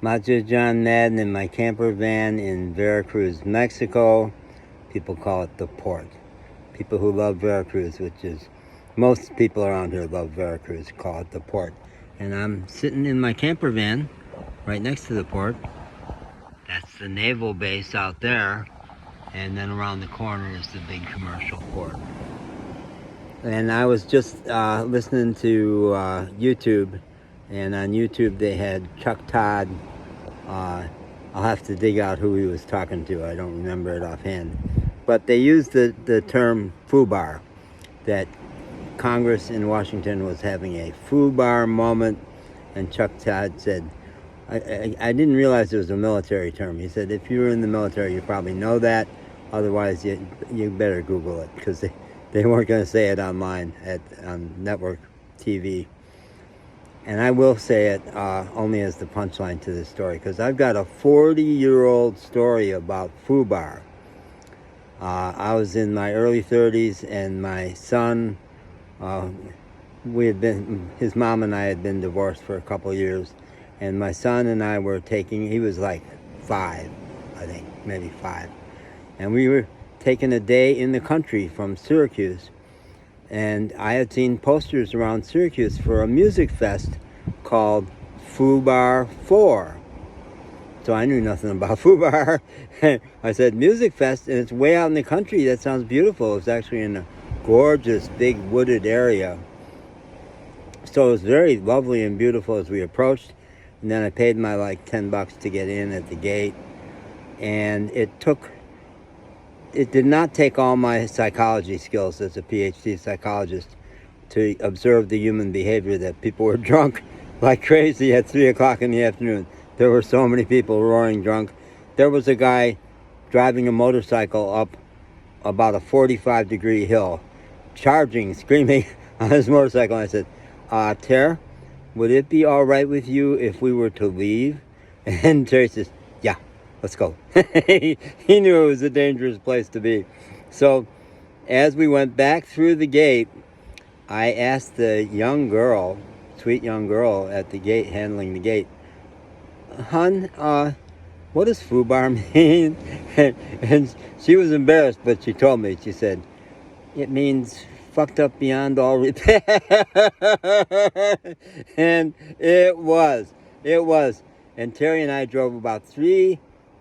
Macho John Madden in my camper van in Veracruz, Mexico. People call it the port. People who love Veracruz, which is most people around here love Veracruz, call it the port. And I'm sitting in my camper van right next to the port. That's the naval base out there. And then around the corner is the big commercial port. And I was just listening to YouTube, and on YouTube they had Chuck Todd. I'll have to dig out who he was talking to. I don't remember it offhand. But they used the term FUBAR, that Congress in Washington was having a FUBAR moment, and Chuck Todd said, I didn't realize it was a military term. He said, if you were in the military, you probably know that. Otherwise, you better Google it, because they weren't going to say it online on network TV. And I will say it only as the punchline to this story, because I've got a 40-year-old story about FUBAR. I was in my early 30s, and my son, his mom and I had been divorced for a couple of years, and my son and I were he was like 5, I think, maybe 5. And we were taking a day in the country from Syracuse, and I had seen posters around Syracuse for a music fest called FUBAR 4. So I knew nothing about FUBAR. I said, music fest, and it's way out in the country. That sounds beautiful. It's actually in a gorgeous, big wooded area. So it was very lovely and beautiful as we approached. And then I paid my like $10 to get in at the gate. And it did not take all my psychology skills as a PhD psychologist to observe the human behavior that people were drunk like crazy at 3 o'clock in the afternoon. There were so many people roaring drunk. There was a guy driving a motorcycle up about a 45-degree hill, charging, screaming on his motorcycle. And I said, Terry, would it be all right with you if we were to leave? And Terry says, yeah, let's go. He knew it was a dangerous place to be. So as we went back through the gate, I asked the young girl, sweet young girl at the gate, handling the gate, Hun, what does FUBAR mean? And she was embarrassed, but she told me, she said, it means fucked up beyond all repair. And it was. And Terry and I drove about 3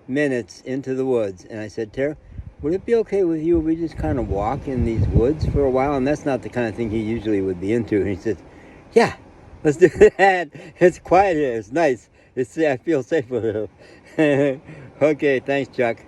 minutes into the woods, and I said, Terry, would it be okay with you if we just kind of walk in these woods for a while? And that's not the kind of thing he usually would be into. And he said, yeah, let's do that. It's quiet here. It's nice. I feel safe with it. Okay, thanks, Chuck.